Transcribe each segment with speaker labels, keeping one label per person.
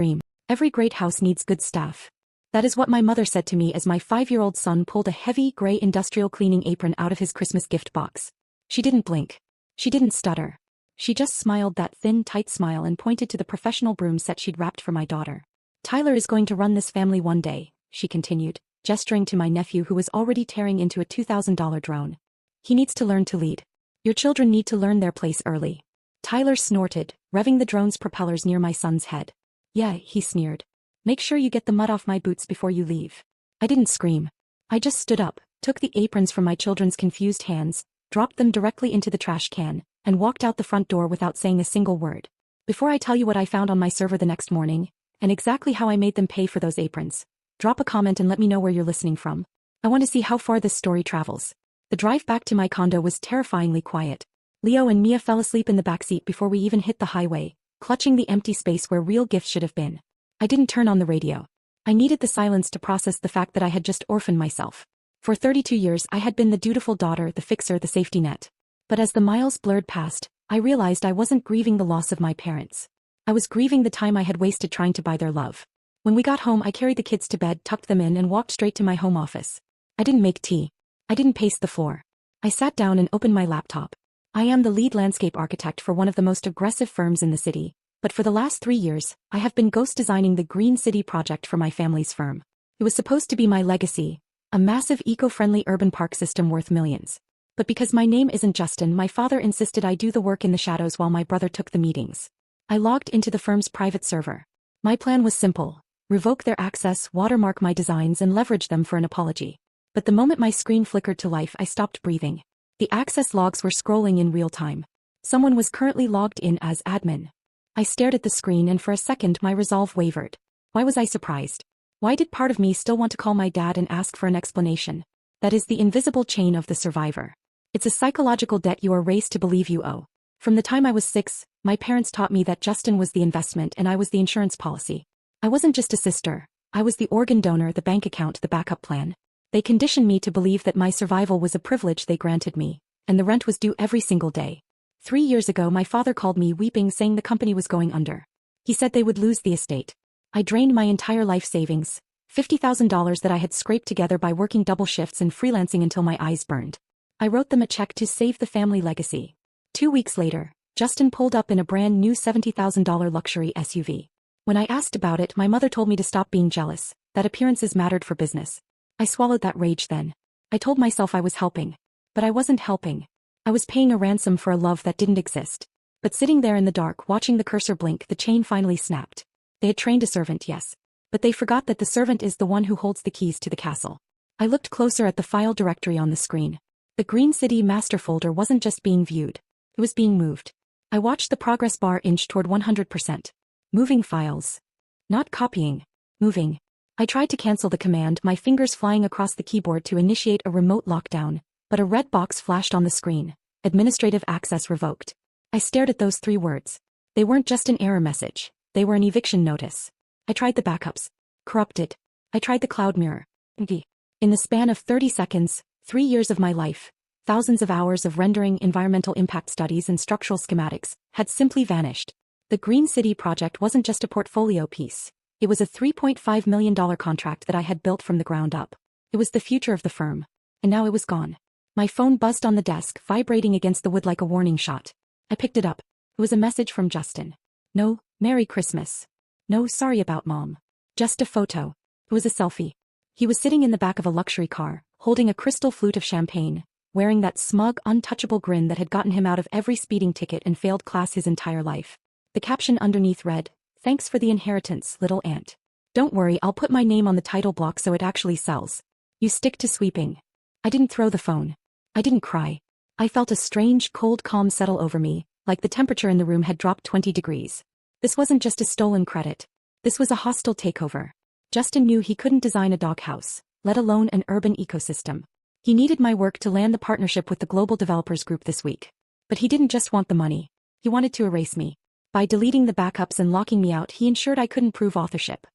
Speaker 1: Dream. Every great house needs good staff. That is what my mother said to me as my 5-year-old son pulled a heavy, gray industrial cleaning apron out of his Christmas gift box. She didn't blink. She didn't stutter. She just smiled that thin, tight smile and pointed to the professional broom set she'd wrapped for my daughter. Tyler is going to run this family one day, she continued, gesturing to my nephew who was already tearing into a $2,000 drone. He needs to learn to lead. Your children need to learn their place early. Tyler snorted, revving the drone's propellers near my son's head. Yeah, he sneered. Make sure you get the mud off my boots before you leave. I didn't scream. I just stood up, took the aprons from my children's confused hands, dropped them directly into the trash can, and walked out the front door without saying a single word. Before I tell you what I found on my server the next morning, and exactly how I made them pay for those aprons, drop a comment and let me know where you're listening from. I want to see how far this story travels. The drive back to my condo was terrifyingly quiet. Leo and Mia fell asleep in the backseat before we even hit the highway, clutching the empty space where real gifts should have been. I didn't turn on the radio. I needed the silence to process the fact that I had just orphaned myself. For 32 years I had been the dutiful daughter, the fixer, the safety net. But as the miles blurred past, I realized I wasn't grieving the loss of my parents. I was grieving the time I had wasted trying to buy their love. When we got home I carried the kids to bed, tucked them in and walked straight to my home office. I didn't make tea. I didn't pace the floor. I sat down and opened my laptop. I am the lead landscape architect for one of the most aggressive firms in the city, but for the last 3 years, I have been ghost designing the Green City project for my family's firm. It was supposed to be my legacy, a massive eco-friendly urban park system worth millions. But because my name isn't Justin, my father insisted I do the work in the shadows while my brother took the meetings. I logged into the firm's private server. My plan was simple: revoke their access, watermark my designs and leverage them for an apology. But the moment my screen flickered to life I stopped breathing. The access logs were scrolling in real time. Someone was currently logged in as admin. I stared at the screen and for a second my resolve wavered. Why was I surprised? Why did part of me still want to call my dad and ask for an explanation? That is the invisible chain of the survivor. It's a psychological debt you are raised to believe you owe. From the time I was 6, my parents taught me that Justin was the investment and I was the insurance policy. I wasn't just a sister. I was the organ donor, the bank account, the backup plan. They conditioned me to believe that my survival was a privilege they granted me, and the rent was due every single day. 3 years ago my father called me weeping, saying the company was going under. He said they would lose the estate. I drained my entire life savings, $50,000 that I had scraped together by working double shifts and freelancing until my eyes burned. I wrote them a check to save the family legacy. 2 weeks later, Justin pulled up in a brand new $70,000 luxury SUV. When I asked about it, my mother told me to stop being jealous, that appearances mattered for business. I swallowed that rage then. I told myself I was helping. But I wasn't helping. I was paying a ransom for a love that didn't exist. But sitting there in the dark watching the cursor blink, the chain finally snapped. They had trained a servant, yes. But they forgot that the servant is the one who holds the keys to the castle. I looked closer at the file directory on the screen. The Green City master folder wasn't just being viewed. It was being moved. I watched the progress bar inch toward 100%. Moving files. Not copying. Moving. I tried to cancel the command, my fingers flying across the keyboard to initiate a remote lockdown, but a red box flashed on the screen. Administrative access revoked. I stared at those 3 words. They weren't just an error message. They were an eviction notice. I tried the backups. Corrupted. I tried the cloud mirror. Empty. In the span of 30 seconds, 3 years of my life, thousands of hours of rendering, environmental impact studies and structural schematics, had simply vanished. The Green City project wasn't just a portfolio piece. It was a $3.5 million contract that I had built from the ground up. It was the future of the firm. And now it was gone. My phone buzzed on the desk, vibrating against the wood like a warning shot. I picked it up. It was a message from Justin. No, Merry Christmas. No, sorry about Mom. Just a photo. It was a selfie. He was sitting in the back of a luxury car, holding a crystal flute of champagne, wearing that smug, untouchable grin that had gotten him out of every speeding ticket and failed class his entire life. The caption underneath read, "Thanks for the inheritance, little aunt. Don't worry, I'll put my name on the title block so it actually sells. You stick to sweeping." I didn't throw the phone. I didn't cry. I felt a strange, cold calm settle over me, like the temperature in the room had dropped 20 degrees. This wasn't just a stolen credit. This was a hostile takeover. Justin knew he couldn't design a doghouse, let alone an urban ecosystem. He needed my work to land the partnership with the Global Developers Group this week. But he didn't just want the money. He wanted to erase me. By deleting the backups and locking me out, he ensured I couldn't prove authorship.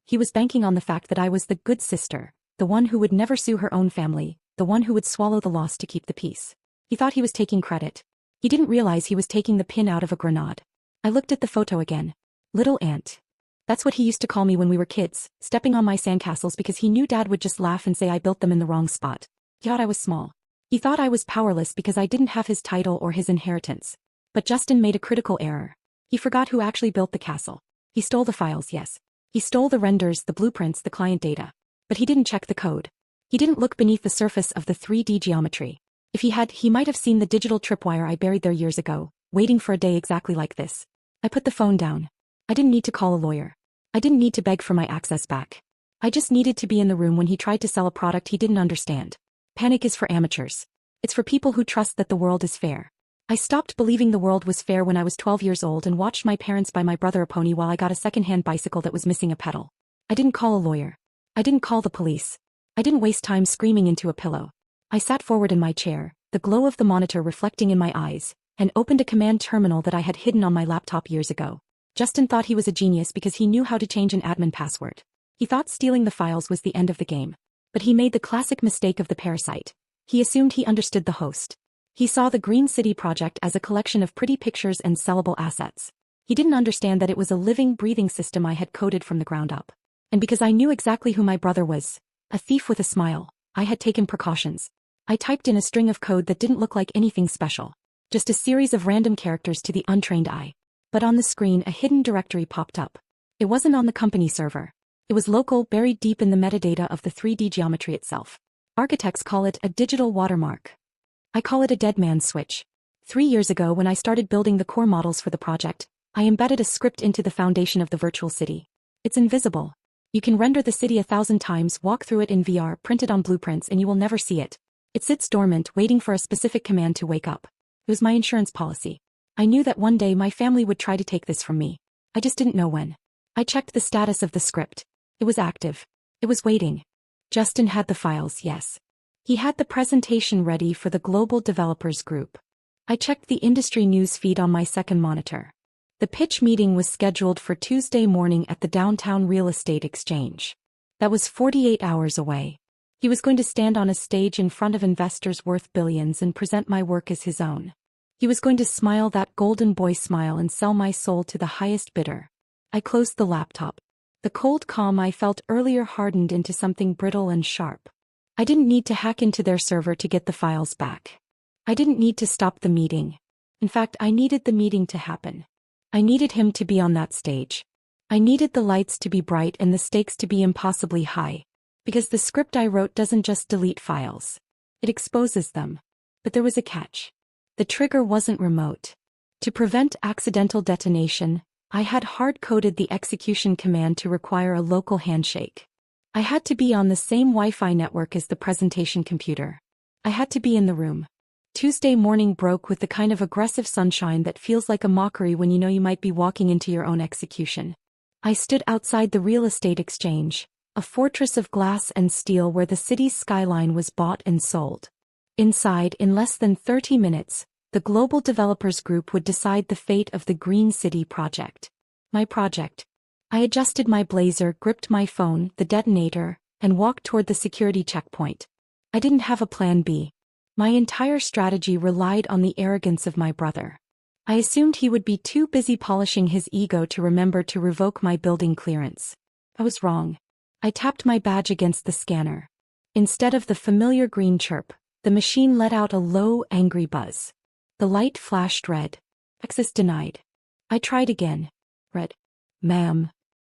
Speaker 1: He was banking on the fact that I was the good sister, the one who would never sue her own family, the one who would swallow the loss to keep the peace. He thought he was taking credit. He didn't realize he was taking the pin out of a grenade. I looked at the photo again. Little aunt. That's what he used to call me when we were kids, stepping on my sandcastles because he knew Dad would just laugh and say I built them in the wrong spot. He thought I was small. He thought I was powerless because I didn't have his title or his inheritance. But Justin made a critical error. He forgot who actually built the castle. He stole the files, yes. He stole the renders, the blueprints, the client data. But he didn't check the code. He didn't look beneath the surface of the 3D geometry. If he had, he might have seen the digital tripwire I buried there years ago, waiting for a day exactly like this. I put the phone down. I didn't need to call a lawyer. I didn't need to beg for my access back. I just needed to be in the room when he tried to sell a product he didn't understand. Panic is for amateurs. It's for people who trust that the world is fair. I stopped believing the world was fair when I was 12 years old and watched my parents buy my brother a pony while I got a second-hand bicycle that was missing a pedal. I didn't call a lawyer. I didn't call the police. I didn't waste time screaming into a pillow. I sat forward in my chair, the glow of the monitor reflecting in my eyes, and opened a command terminal that I had hidden on my laptop years ago. Justin thought he was a genius because he knew how to change an admin password. He thought stealing the files was the end of the game. But he made the classic mistake of the parasite. He assumed he understood the host. He saw the Green City project as a collection of pretty pictures and sellable assets. He didn't understand that it was a living, breathing system I had coded from the ground up. And because I knew exactly who my brother was, a thief with a smile, I had taken precautions. I typed in a string of code that didn't look like anything special. Just a series of random characters to the untrained eye. But on the screen a hidden directory popped up. It wasn't on the company server. It was local, buried deep in the metadata of the 3D geometry itself. Architects call it a digital watermark. I call it a dead man's switch. 3 years ago when I started building the core models for the project, I embedded a script into the foundation of the virtual city. It's invisible. You can render the city 1,000 times, walk through it in VR, print it on blueprints, and you will never see it. It sits dormant, waiting for a specific command to wake up. It was my insurance policy. I knew that one day my family would try to take this from me. I just didn't know when. I checked the status of the script. It was active. It was waiting. Justin had the files, yes. He had the presentation ready for the global developers group. I checked the industry news feed on my second monitor. The pitch meeting was scheduled for Tuesday morning at the downtown real estate exchange. That was 48 hours away. He was going to stand on a stage in front of investors worth billions and present my work as his own. He was going to smile that golden boy smile and sell my soul to the highest bidder. I closed the laptop. The cold calm I felt earlier hardened into something brittle and sharp. I didn't need to hack into their server to get the files back. I didn't need to stop the meeting. In fact, I needed the meeting to happen. I needed him to be on that stage. I needed the lights to be bright and the stakes to be impossibly high. Because the script I wrote doesn't just delete files. It exposes them. But there was a catch. The trigger wasn't remote. To prevent accidental detonation, I had hard-coded the execution command to require a local handshake. I had to be on the same Wi-Fi network as the presentation computer. I had to be in the room. Tuesday morning broke with the kind of aggressive sunshine that feels like a mockery when you know you might be walking into your own execution. I stood outside the real estate exchange, a fortress of glass and steel where the city's skyline was bought and sold. Inside, in less than 30 minutes, the global developers group would decide the fate of the Green City project. My project. I adjusted my blazer, gripped my phone, the detonator, and walked toward the security checkpoint. I didn't have a plan B. My entire strategy relied on the arrogance of my brother. I assumed he would be too busy polishing his ego to remember to revoke my building clearance. I was wrong. I tapped my badge against the scanner. Instead of the familiar green chirp, the machine let out a low, angry buzz. The light flashed red. Access denied. I tried again. Red. Ma'am.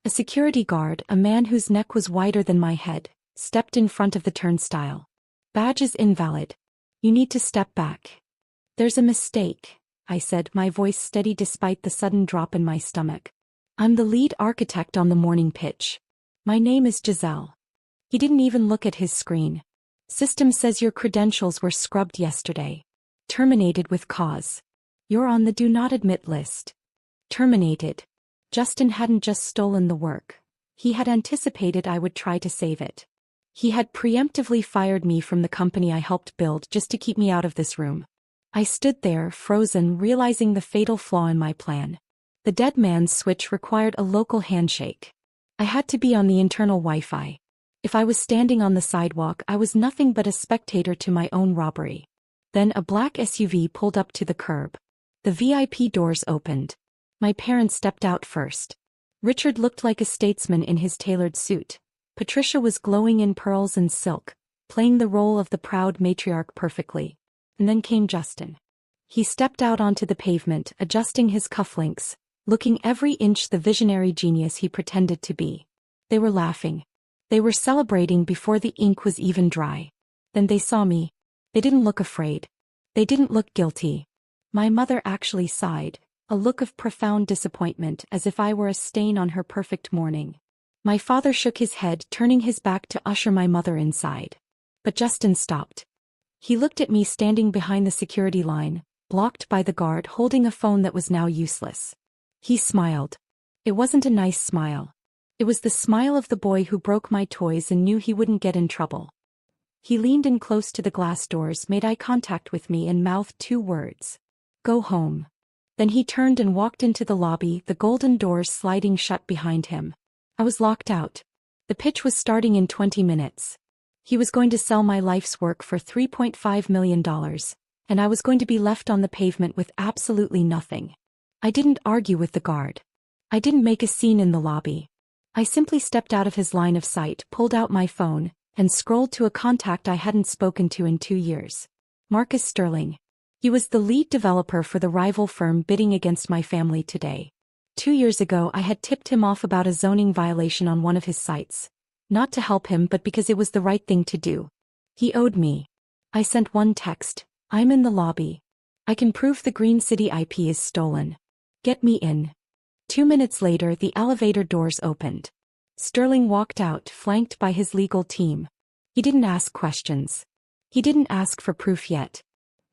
Speaker 1: A security guard, a man whose neck was wider than my head, stepped in front of the turnstile. Badge is invalid. You need to step back. There's a mistake, I said, my voice steady despite the sudden drop in my stomach. I'm the lead architect on the morning pitch. My name is Giselle. He didn't even look at his screen. System says your credentials were scrubbed yesterday. Terminated with cause. You're on the do not admit list. Terminated. Justin hadn't just stolen the work. He had anticipated I would try to save it. He had preemptively fired me from the company I helped build just to keep me out of this room. I stood there, frozen, realizing the fatal flaw in my plan. The dead man's switch required a local handshake. I had to be on the internal Wi-Fi. If I was standing on the sidewalk, I was nothing but a spectator to my own robbery. Then a black SUV pulled up to the curb. The VIP doors opened. My parents stepped out first. Richard looked like a statesman in his tailored suit. Patricia was glowing in pearls and silk, playing the role of the proud matriarch perfectly. And then came Justin. He stepped out onto the pavement, adjusting his cufflinks, looking every inch the visionary genius he pretended to be. They were laughing. They were celebrating before the ink was even dry. Then they saw me. They didn't look afraid. They didn't look guilty. My mother actually sighed, a look of profound disappointment, as if I were a stain on her perfect morning. My father shook his head, turning his back to usher my mother inside. But Justin stopped. He looked at me standing behind the security line, blocked by the guard holding a phone that was now useless. He smiled. It wasn't a nice smile. It was the smile of the boy who broke my toys and knew he wouldn't get in trouble. He leaned in close to the glass doors, made eye contact with me and mouthed 2 words. Go home. Then he turned and walked into the lobby, the golden doors sliding shut behind him. I was locked out. The pitch was starting in 20 minutes. He was going to sell my life's work for $3.5 million, and I was going to be left on the pavement with absolutely nothing. I didn't argue with the guard. I didn't make a scene in the lobby. I simply stepped out of his line of sight, pulled out my phone, and scrolled to a contact I hadn't spoken to in 2 years. Marcus Sterling. He was the lead developer for the rival firm bidding against my family today. 2 years ago I had tipped him off about a zoning violation on one of his sites. Not to help him, but because it was the right thing to do. He owed me. I sent one text. I'm in the lobby. I can prove the Green City IP is stolen. Get me in. 2 minutes later the elevator doors opened. Sterling walked out, flanked by his legal team. He didn't ask questions. He didn't ask for proof yet.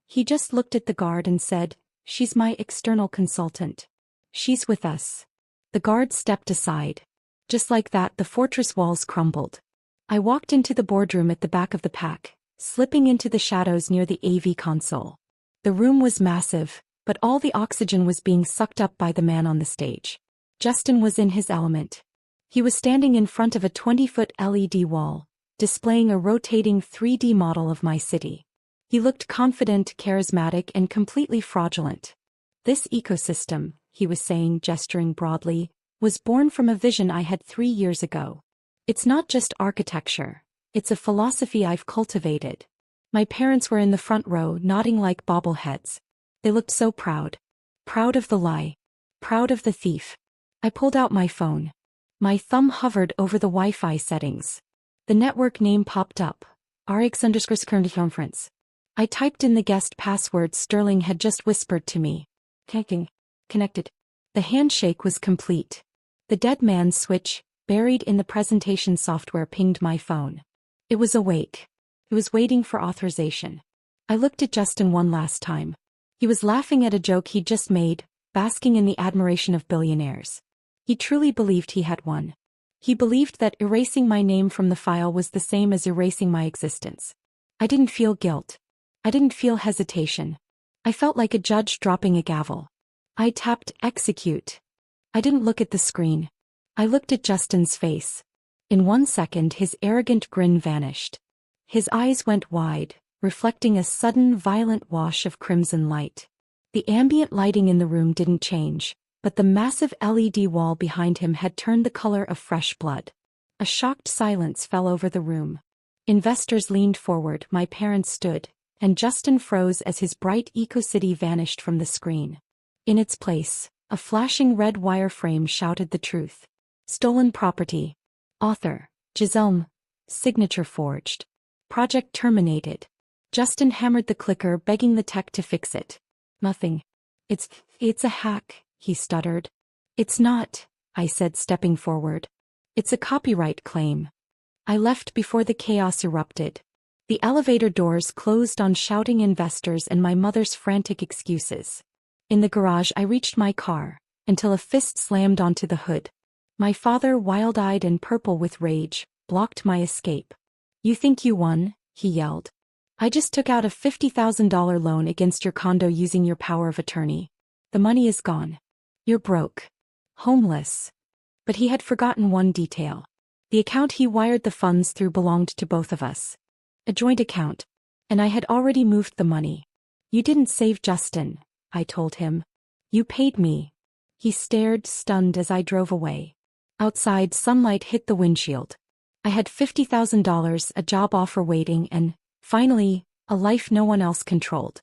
Speaker 1: He just looked at the guard and said, "She's my external consultant. She's with us." The guard stepped aside. Just like that, the fortress walls crumbled. I walked into the boardroom at the back of the pack, slipping into the shadows near the AV console. The room was massive, but all the oxygen was being sucked up by the man on the stage. Justin was in his element. He was standing in front of a 20-foot LED wall, displaying a rotating 3D model of my city. He looked confident, charismatic, and completely fraudulent. This ecosystem, he was saying, gesturing broadly, was born from a vision I had 3 years ago. It's not just architecture. It's a philosophy I've cultivated. My parents were in the front row, nodding like bobbleheads. They looked so proud. Proud of the lie. Proud of the thief. I pulled out my phone. My thumb hovered over the Wi-Fi settings. The network name popped up. RX_current conference. I typed in the guest password Sterling had just whispered to me. Connected. The handshake was complete. The dead man's switch, buried in the presentation software, pinged my phone. It was awake. It was waiting for authorization. I looked at Justin one last time. He was laughing at a joke he'd just made, basking in the admiration of billionaires. He truly believed he had won. He believed that erasing my name from the file was the same as erasing my existence. I didn't feel guilt. I didn't feel hesitation. I felt like a judge dropping a gavel. I tapped execute. I didn't look at the screen. I looked at Justin's face. In 1 second his arrogant grin vanished. His eyes went wide, reflecting a sudden violent wash of crimson light. The ambient lighting in the room didn't change, but the massive LED wall behind him had turned the color of fresh blood. A shocked silence fell over the room. Investors leaned forward, my parents stood, and Justin froze as his bright eco-city vanished from the screen. In its place, a flashing red wireframe shouted the truth. Stolen property. Author, Giselle. Signature forged. Project terminated. Justin hammered the clicker, begging the tech to fix it. Nothing. It's a hack, he stuttered. It's not, I said, stepping forward. It's a copyright claim. I left before the chaos erupted. The elevator doors closed on shouting investors and my mother's frantic excuses. In the garage I reached my car, until a fist slammed onto the hood. My father, wild-eyed and purple with rage, blocked my escape. You think you won? He yelled. I just took out a $50,000 loan against your condo using your power of attorney. The money is gone. You're broke. Homeless. But he had forgotten one detail. The account he wired the funds through belonged to both of us. A joint account. And I had already moved the money. You didn't save Justin, I told him. You paid me. He stared, stunned, as I drove away. Outside, sunlight hit the windshield. I had $50,000, a job offer waiting, and, finally, a life no one else controlled.